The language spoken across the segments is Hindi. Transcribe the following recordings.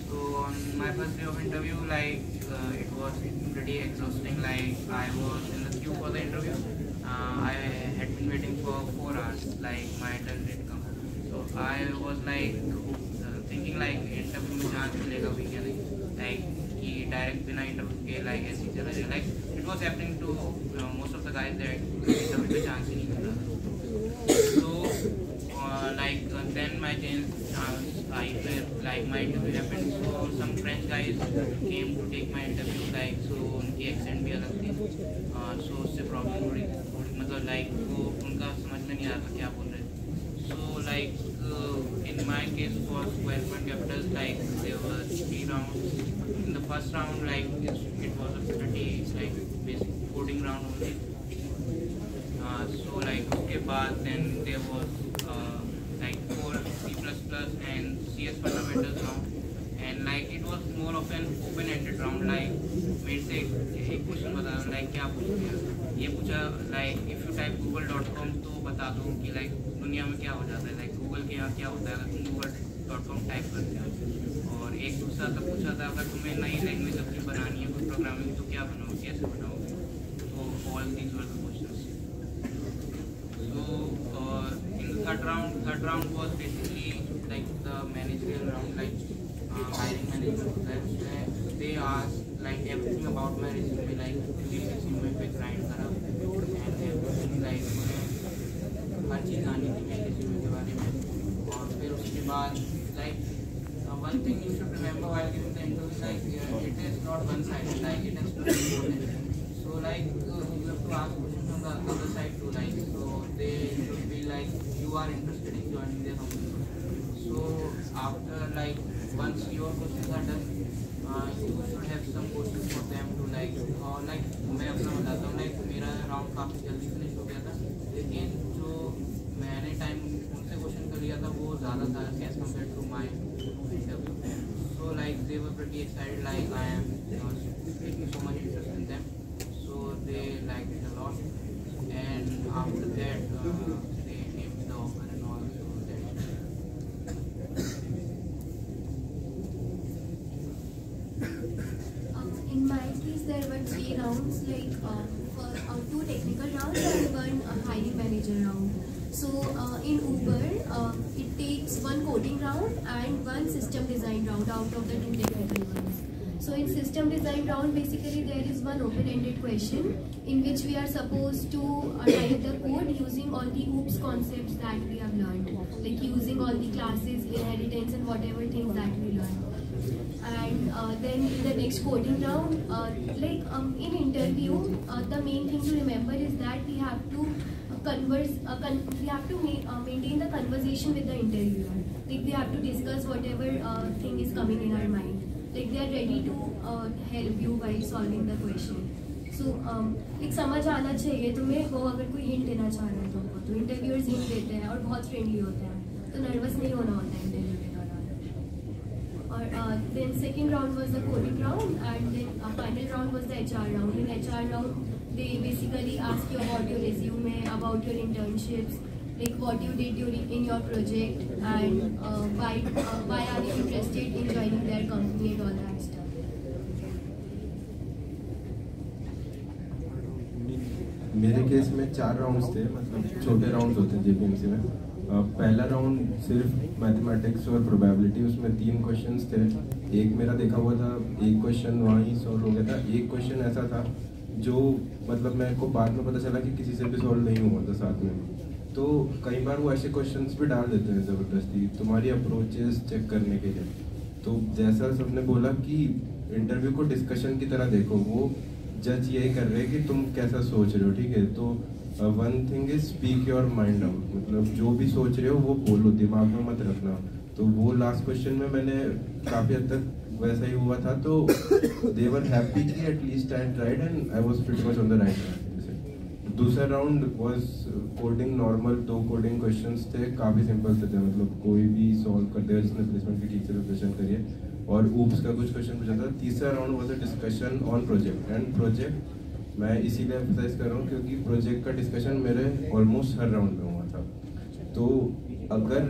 So on my first day of interview, it was pretty exhausting. Like I was in the queue for the interview. I had been waiting for 4 hours. Like my turn didn't come. So I was like thinking like interview में chance मिलेगा भी क्या नहीं. Like कि direct बिना interview के like ऐसी चला जाए. Like it was happening to most of the guys that interview में chance ही नहीं मिल रहा. So then my chance I like my interview happened. So some French guys came to take my interview. Like so उनकी accent भी अलग थी. So उससे problem थोड़ी मतलब like वो उनका समझ में नहीं आ रहा था क्या बोल रहे थे. So like in my case for Square Point Capitals, like there were 3 rounds. In the first round, like it was a pretty like basic coding round only. So like उसके बाद then there was like 4 C++ and CS fundamentals round, and like it was more of an open-ended round. Like मेरे से एक क्वेश्चन बता दो like क्या पूछ दिया. ये पूछा like if you type google.com तो बता दो कि like दुनिया में क्या हो जाता है. like गूगल के यहाँ क्या होता है अगर तुम google.com टाइप करते हो. और एक दूसरा तो पूछा था अगर तुम्हें नई लैंग्वेज अपनी बनानी है कोई प्रोग्रामिंग तो क्या बनाओगे कैसे बनाओगे. तो all these were the questions. So in the third round was basically like the managerial round, like hiring management. They asked like everything about my resume, like किस resume पे grind करा and everything like हर चीज़ आनी थी मेरे resume के बारे में. और फिर उसके बाद like one thing you should remember while giving the interview, like it is not one-sided, like it has to be important. So like you have to ask questions from the other side too, like so they should be like you are interested in joining their company. So after like once your questions are done, you should have some questions for them to like मैं अपना बताता हूँ like मेरा राउंड काफ़ी जल्दी फिनिश हो गया था, लेकिन जो मैंने टाइम उनसे क्वेश्चन कर लिया था वो ज़्यादा था as compared to my interview. So like they were pretty excited, like I am taking so much interest in them, so they liked it a lot. And after that they gave me the offer and all. In my case, there were 3 rounds, like for 2 technical rounds and 1 hiring manager round. So in Uber, it takes 1 coding round and 1 system design round out of the 2 technical ones. So in system design round, basically there is 1 open-ended question in which we are supposed to write the code using all the OOPS concepts that we have learned, like using all the classes, inheritance and whatever things that we learned. And then in the next coding round, in interview, the main thing to remember is that we have to maintain the conversation with the interviewer. Like they have to discuss whatever thing is coming in our mind. Like they are ready to help you while solving the question. So एक समझ आना चाहिए तुम्हें वो अगर कोई हिंट देना चाह रहा है तुमको तो इंटरव्यूअर्स हिंट देते हैं और बहुत फ्रेंडली होते हैं तो नर्वस नहीं होना होता है इंटरव्यू के दौरान. और then second round was the coding round and then final round was the HR round. In HR round they basically ask you about your resume, about your internships, like what you did in your project and why are you interested in joining their company and all that stuff. मेरे केस में 4 राउंड्स थे, मतलब छोटे राउंड्स होते हैं जेपीएमसी में. पहला राउंड सिर्फ मैथमेटिक्स और प्रोबेबिलिटी, उसमें 3 क्वेश्चंस थे. एक मेरा देखा हुआ था, एक क्वेश्चन वहाँ ही सॉल्व हो गया था. एक क्वेश्चन ऐसा था जो मतलब मेरे को बाद में पता चला कि किसी से भी सॉल्व नहीं हुआ था साथ में. तो कई बार वो ऐसे क्वेश्चंस भी डाल देते हैं ज़बरदस्ती तुम्हारी अप्रोचेस चेक करने के लिए. तो जैसा सबने बोला कि इंटरव्यू को डिस्कशन की तरह देखो, वो जज यही कर रहे हैं कि तुम कैसा सोच रहे हो, ठीक है. तो one thing is speak your mind out, मतलब जो भी सोच रहे हो वो बोलो, दिमाग में मत रखना. तो वो लास्ट क्वेश्चन में मैंने काफ़ी हद तक वैसा ही हुआ था. तो दे वर हैप्पी कि at least I tried and I was pretty much on the right track. दूसरा round was coding normal. 2 coding questions थे, काफ़ी सिंपल थे, मतलब कोई भी सॉल्व कर देगा जिसने प्लेसमेंट की ठीक से प्रिपरेशन करी है. और ऊप्स का कुछ क्वेश्चन पूछा था. तीसरा round was a discussion on project. And project मैं इसीलिए एम्फसाइज कर रहा हूँ क्योंकि प्रोजेक्ट का डिस्कशन मेरे ऑलमोस्ट हर राउंड में हुआ था. तो अगर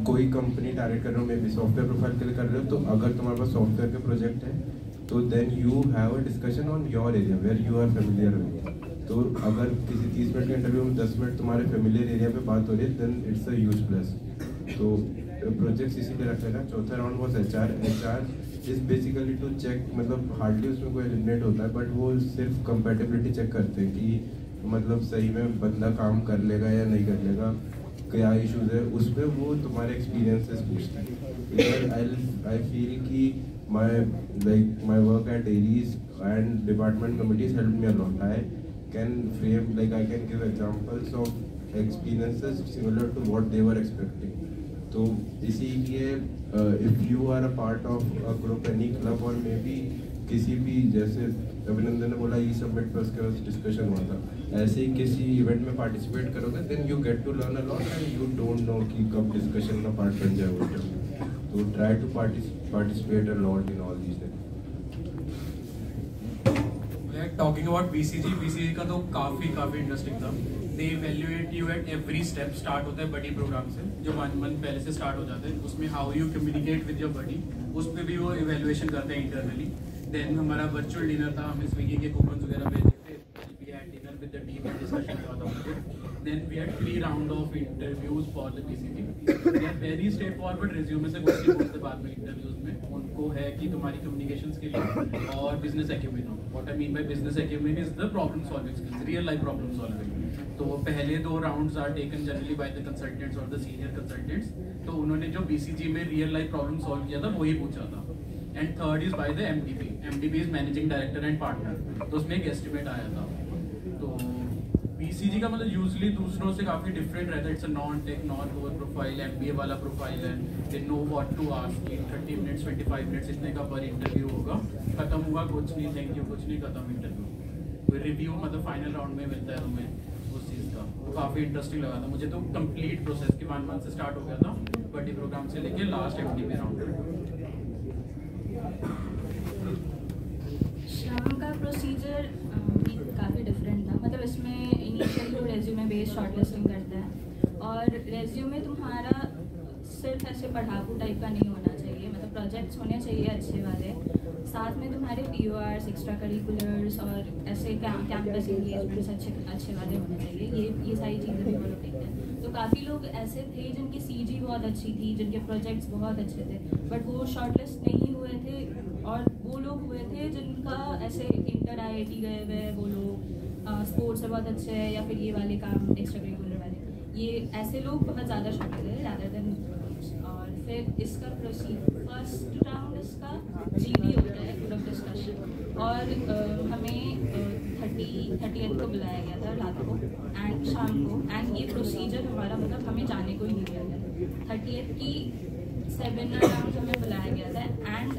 कोई कंपनी टारगेट कर रहे हो, मे बी सॉफ्टवेयर प्रोफाइल के लिए कर रहे हो, तो अगर तुम्हारे पास सॉफ्टवेयर के प्रोजेक्ट है तो then you have a discussion on your area where you are familiar with. तो अगर किसी 30 मिनट के इंटरव्यू में 10 मिनट तुम्हारे फेमिलियर एरिया पे बात हो रही है, then it's a huge plus. तो प्रोजेक्ट्स इसीलिए रख लेना। चौथा round was HR is basically to check, मतलब हार्डली उसमें कोई एलिमिनेट होता है, बट वो सिर्फ कंपेटेबिलिटी चेक करते हैं कि मतलब सही में बंदा काम कर लेगा या नहीं कर लेगा, क्या इश्यूज है उस पर वो तुम्हारे एक्सपीरियंसेस पूछते हैं। आई फील कि my work at Aries and department committees helped me a lot. I can give examples of experiences similar to what they were expecting. तो इसीलिए if you are a part of a group, any club or maybe किसी भी, जैसे अभिनंदन ने बोला ई सबमिट पर उसके बाद डिस्कशन हुआ था, ऐसे ही किसी इवेंट में पार्टिसिपेट करोगे then you get to learn a lot and you don't know कि कब डिस्कशन का पार्ट बन जाए वो। तो try to participate a lot in all these things. Talking about BCG का तो काफी इंटरेस्टिंग था। They evaluate you at every step। Start होता है बडी प्रोग्राम से, जो 1 मंथ पहले से स्टार्ट हो जाता है, उसमें how you communicate with your buddy, उस पर भी वो इवेल्युएशन करते हैं इंटरनली। देन हमारा वर्चुअल डिनर था, हमें स्विगी के कूपन्स वगैरह भेजे थे, we had dinner with the team and discussion हुआ था उनसे। Then we had 3 round of interviews for the BCG। They are very straightforward, resume से क्वेश्चन पूछते बाद में इंटरव्यूज में। उनको है कि तुम्हारी कम्युनिकेशन स्किल और बिजनेस एक्यूमेन हो। What I mean by business acumen is the problem solving skills, real life problem solving। तो पहले 2 rounds are taken generally by the consultants or the senior consultants। तो उन्होंने जो BCG में रियल लाइफ प्रॉब्लम सॉल्व किया था वही पूछा था। And third is by the MDP is managing director and partner. तो उसमें एक एस्टिमेट आया था। तो BCG का मतलब यूजली दूसरों से काफी डिफरेंट रहता है। It's a non tech non core profile, MBA वाला प्रोफाइल है। They know what to ask. 30 minutes 25 minutes इतने का पर इंटरव्यू होगा, खत्म हुआ कुछ नहीं, थैंक यू कुछ नहीं, खत्म इंटरव्यू। कोई रिव्यू मतलब फाइनल राउंड में मिलता है हमें उस चीज़ का। वो काफ़ी इंटरेस्टिंग लगा था मुझे। तो कंप्लीट प्रोसेस की 1 मंथ से स्टार्ट हो गया था बडी प्रोग्राम से लेके लास्ट MDP राउंड में। शाम का प्रोसीजर भी काफ़ी डिफरेंट था। मतलब इसमें इनिशियल जो रेज्यूमे बेस्ड शॉर्टलिस्टिंग करता है, और रेज्यूमे तुम्हारा सिर्फ ऐसे पढ़ाकू टाइप का नहीं होना चाहिए। मतलब प्रोजेक्ट्स होने चाहिए अच्छे वाले, साथ में तुम्हारे PORs, एक्स्ट्रा करिकुलर्स और ऐसे कैंपस एंगेजमेंट्स अच्छे वाले होने चाहिए। ये सारी चीज़ें भी फॉलो करते हैं। तो काफ़ी लोग ऐसे थे जिनकी CG बहुत अच्छी थी, जिनके प्रोजेक्ट्स बहुत अच्छे थे, बट वो शॉर्टलिस्ट नहीं हुए थे। और वो लोग हुए थे जिनका ऐसे इंटर IIT गए हुए, वो लोग स्पोर्ट्स से बहुत अच्छे हैं, या फिर ये वाले काम एक्स्ट्रा करिकुलर वाले, ये ऐसे लोग बहुत ज़्यादा शॉर्टेड है ज़्यादा देन। और फिर इसका फर्स्ट राउंड इसका GD होता है, ग्रुप डिस्कशन। और हमें 30th को बुलाया गया था रात को एंड शाम को। एंड ये प्रोसीजर हमारा मतलब हमें जाने को ही नहीं दिया गया। 30th की 7 राउंड हमें बुलाया गया था एंड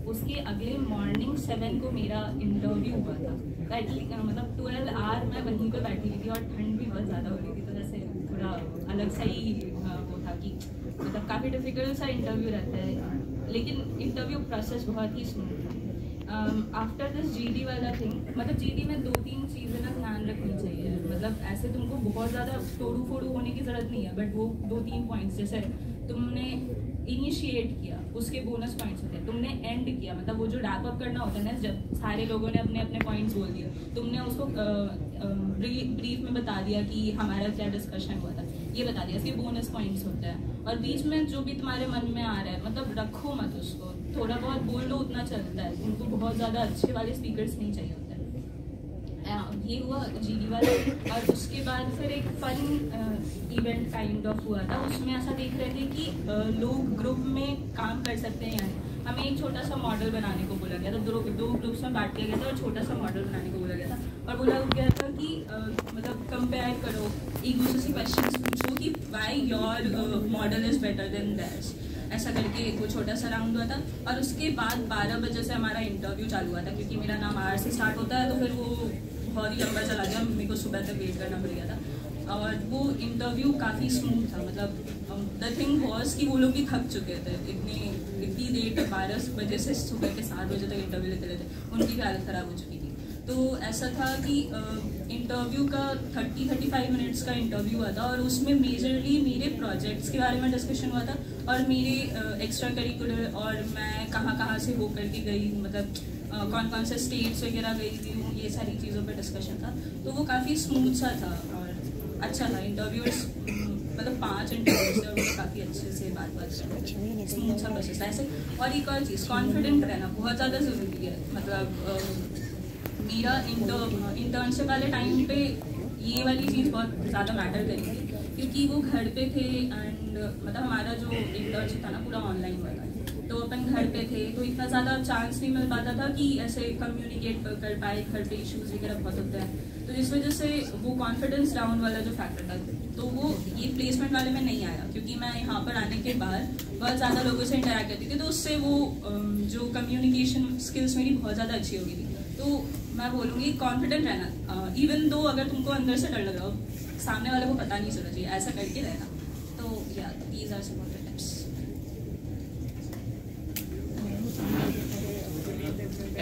उसके अगले मॉर्निंग 7 को मेरा इंटरव्यू हुआ था। मतलब 12 आवर मैं वहीं पे बैठी हुई थी और ठंड भी बहुत ज़्यादा हो रही थी। तो जैसे थोड़ा अलग सा ही वो था कि मतलब काफ़ी डिफिकल्ट सा इंटरव्यू रहता है, लेकिन इंटरव्यू प्रोसेस बहुत ही स्मूथ था। आफ्टर दिस GD वाला थिंग, मतलब GD में 2-3 चीज़ें ना ध्यान रखनी चाहिए। मतलब ऐसे तुमको बहुत ज़्यादा तोड़ू फोड़ू होने की ज़रूरत नहीं है, बट वो 2-3 पॉइंट्स, जैसे तुमने इनिशिएट किया उसके बोनस पॉइंट्स होते हैं, तुमने एंड किया मतलब वो जो रैप अप करना होता है ना, जब सारे लोगों ने अपने अपने पॉइंट्स बोल दिए, तुमने उसको ब्रीफ में बता दिया कि हमारा क्या डिस्कशन हुआ था, ये बता दिया, इसके बोनस पॉइंट्स होते हैं। और बीच में जो भी तुम्हारे मन में आ रहा है मतलब रखो मत उसको, थोड़ा बहुत बोल लो उतना चलता है। उनको बहुत ज़्यादा अच्छे वाले स्पीकर्स नहीं चाहिए होते। ये हुआ GD वाला। और उसके बाद फिर एक फन इवेंट काइंड ऑफ हुआ था। उसमें ऐसा देख रहे थे कि लोग ग्रुप में काम कर सकते हैं या नहीं। हमें एक छोटा सा मॉडल बनाने को बोला गया था, दो ग्रुप्स में बांट दिया गया था और छोटा सा मॉडल बनाने को बोला गया था। और बोला गया था कि मतलब कंपेयर करो, एक दूसरे से क्वेश्चन पूछो कि why your model is better than that's, ऐसा करके वो छोटा सा राउंड हुआ था। और उसके बाद 12 बजे से हमारा इंटरव्यू चालू हुआ था, क्योंकि मेरा नाम R से स्टार्ट होता है, तो फिर वो बहुत ही लंबा चला गया, मेरे को सुबह तक वेट करना पड़ गया था। और वो इंटरव्यू काफ़ी स्मूथ था। मतलब द थिंग वॉज कि वो लोग भी थक चुके थे, इतनी देर तक 12 बजे से सुबह के 7 बजे तक इंटरव्यू लेते रहते, उनकी भी हालत ख़राब हो चुकी थी। तो ऐसा था कि इंटरव्यू का 30-35 मिनट्स का इंटरव्यू हुआ था और उसमें मेजरली मेरे प्रोजेक्ट्स के बारे में डिस्कशन हुआ था और मेरे एक्स्ट्रा करिकुलर और मैं कहाँ कहाँ से होकर के गई हूँ, मतलब कौन कौन से स्टेट्स वगैरह गई हुई हूँ, ये सारी चीज़ों पे डिस्कशन था। तो वो काफ़ी स्मूथ सा था और अच्छा था। इंटरव्यूअर्स मतलब 5 इंटरव्यूज थे और वो काफ़ी अच्छे से बात स्मूथ सा प्रोसेस था ऐसे। और एक और चीज़, कॉन्फिडेंट रहना बहुत ज़्यादा ज़रूरी है। मतलब मेरा इंटर्नशिप वाले टाइम पे ये वाली चीज़ बहुत ज़्यादा मैटर करी थी क्योंकि वो घर पे थे एंड मतलब हमारा जो इंटर्नशिप था ना पूरा ऑनलाइन हुआ था, तो अपन घर पे थे तो इतना ज़्यादा चांस नहीं मिल पाता था कि ऐसे कम्युनिकेट कर पाए। घर पे इश्यूज़ वगैरह बहुत होते हैं, तो इस वजह से वो कॉन्फिडेंस डाउन वाला जो फैक्टर था तो वो ये प्लेसमेंट वाले में नहीं आया क्योंकि मैं यहाँ पर आने के बाद बहुत ज़्यादा लोगों से इंटरेक्ट करती थी, तो उससे वो जो कम्युनिकेशन स्किल्स मेरी बहुत ज़्यादा अच्छी हो गई थी। तो मैं बोलूँगी कॉन्फिडेंट रहना, इवन दो अगर तुमको अंदर से डर लग रहा हो सामने वाले को पता नहीं चलना चाहिए, ऐसा करके रहना। तो या these are some of the tips.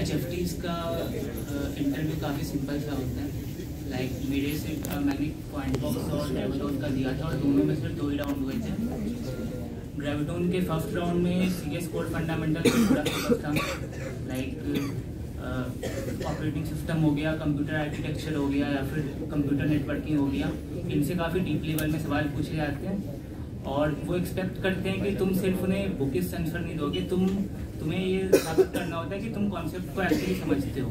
HFTs का इंटरव्यू काफ़ी सिंपल सा होता है। लाइक मेरे से मैंने क्वांटबॉक्स और ग्रेविटोन का दिया था और दोनों में सिर्फ 2 ही राउंड हुए थे। ग्रेविटोन के फर्स्ट राउंड में CS कोड फंडामेंटल पूरा फोकस था, लाइक ऑपरेटिंग सिस्टम हो गया, कंप्यूटर आर्किटेक्चर हो गया या फिर कंप्यूटर नेटवर्किंग हो गया। इनसे काफ़ी डीप लेवल में सवाल पूछे जाते हैं और वो एक्सपेक्ट करते हैं कि तुम सिर्फ उन्हें बुकिश आंसर नहीं दोगे, तुम्हें ये साबित करना होता है कि तुम कॉन्सेप्ट को एक्चुअली समझते हो।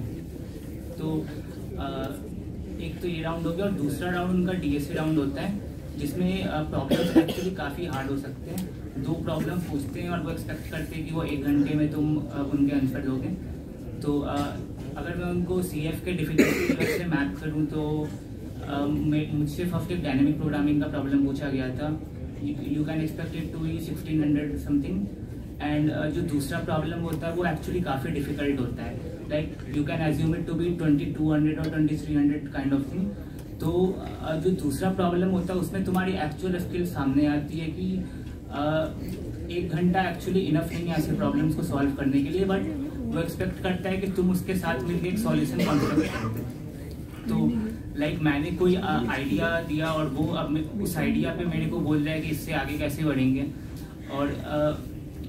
तो एक तो ये राउंड हो गया और दूसरा राउंड उनका DSA राउंड होता है जिसमें प्रॉब्लम्स एक्चुअली काफ़ी हार्ड हो सकते हैं। 2 प्रॉब्लम पूछते हैं और वो एक्सपेक्ट करते हैं कि वो 1 घंटे में तुम उनके आंसर दोगे। तो अगर मैं उनको CF के डिफिकल्टी लेवल से मैप करूँ तो मुझसे फर्स्ट एक डायनेमिक प्रोग्रामिंग का प्रॉब्लम पूछा गया था। You can expect it to be 1600 something and जो दूसरा प्रॉब्लम होता है वो एक्चुअली काफ़ी डिफिकल्ट होता है, like you can assume it to be 2200 और 2300 काइंड ऑफ थिंग। तो जो दूसरा प्रॉब्लम होता है उसमें तुम्हारी एक्चुअल स्किल सामने आती है कि 1 घंटा एक्चुअली इनफ नहीं है ऐसे प्रॉब्लम्स को सॉल्व करने के लिए, बट वो एक्सपेक्ट करता है कि तुम उसके साथ मिलकर एक सॉल्यूशन कॉन्सेप्ट करते हो। तो लाइक मैंने कोई आइडिया दिया और वो अब उस आइडिया पे मेरे को बोल रहा है कि इससे आगे कैसे बढ़ेंगे। और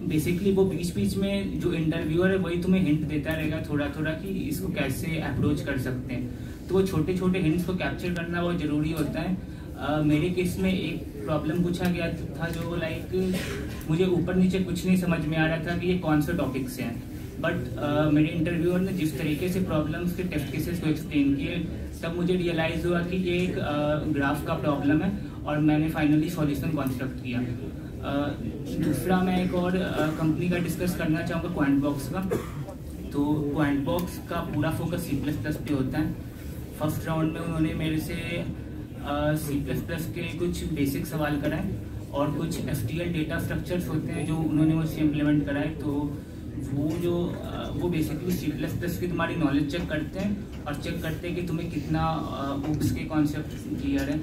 बेसिकली वो बीच बीच में जो इंटरव्यूअर है वही तुम्हें हिंट देता रहेगा थोड़ा थोड़ा कि इसको कैसे अप्रोच कर सकते हैं। तो वो छोटे छोटे हिंट्स को कैप्चर करना बहुत ज़रूरी होता है। मेरे केस में एक प्रॉब्लम पूछा गया था जो लाइक मुझे ऊपर नीचे कुछ नहीं समझ में आ रहा था कि ये कौन से टॉपिक से हैं, बट मेरे इंटरव्यूअर ने जिस तरीके से प्रॉब्लम्स के टेस्ट केसेस को एक्सप्लेन किए तब मुझे रियलाइज़ हुआ कि ये एक ग्राफ का प्रॉब्लम है और मैंने फाइनली सॉल्यूशन कॉन्स्ट्रक्ट किया। दूसरा मैं एक और कंपनी का डिस्कस करना चाहूँगा, क्वांटबॉक्स का। तो क्वांटबॉक्स का पूरा फोकस C++ पे होता है। फर्स्ट राउंड में उन्होंने मेरे से C++ के कुछ बेसिक सवाल कराए और कुछ FTL डेटा स्ट्रक्चर्स होते हैं जो उन्होंने मुझसे इम्प्लीमेंट कराए। तो वो बेसिकली C++ की तुम्हारी नॉलेज चेक करते हैं और चेक करते हैं कि तुम्हें कितना बुक्स के कॉन्सेप्ट क्लियर है।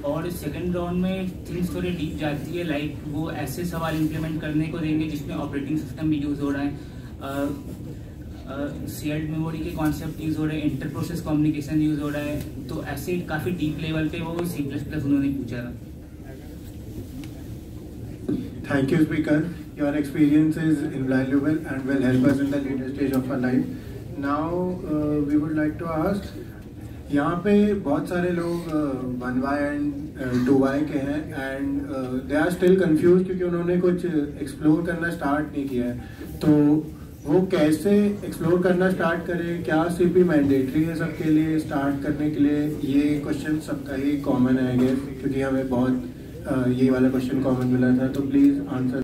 और सेकंड राउंड में थिंग्स थोड़ी डीप जाती है, लाइक वो ऐसे सवाल इम्प्लीमेंट करने को देंगे जिसमें ऑपरेटिंग सिस्टम भी यूज़ हो रहा है, शेयर्ड मेमोरी के कॉन्सेप्ट यूज़ हो रहे हैं, इंटर प्रोसेस कम्युनिकेशन यूज़ हो रहा है। तो ऐसे काफ़ी डीप लेवल पे वो C++ उन्होंने पूछा था। Thank you, speaker. Your experience is invaluable and will help us in the later stage of our life. Now, we would like to ask, यहाँ पे बहुत सारे लोग 1Y and 2Y के हैं and they are still confused क्योंकि उन्होंने कुछ एक्सप्लोर करना स्टार्ट नहीं किया है। तो वो कैसे एक्सप्लोर करना स्टार्ट करें, क्या CP मैंडेटरी है सबके लिए स्टार्ट करने के लिए? ये क्वेश्चन सबका ही कॉमन है आई गेस, क्योंकि हमें बहुत ये वाला क्वेश्चन कॉमन मिला था। तो प्लीज़ आंसर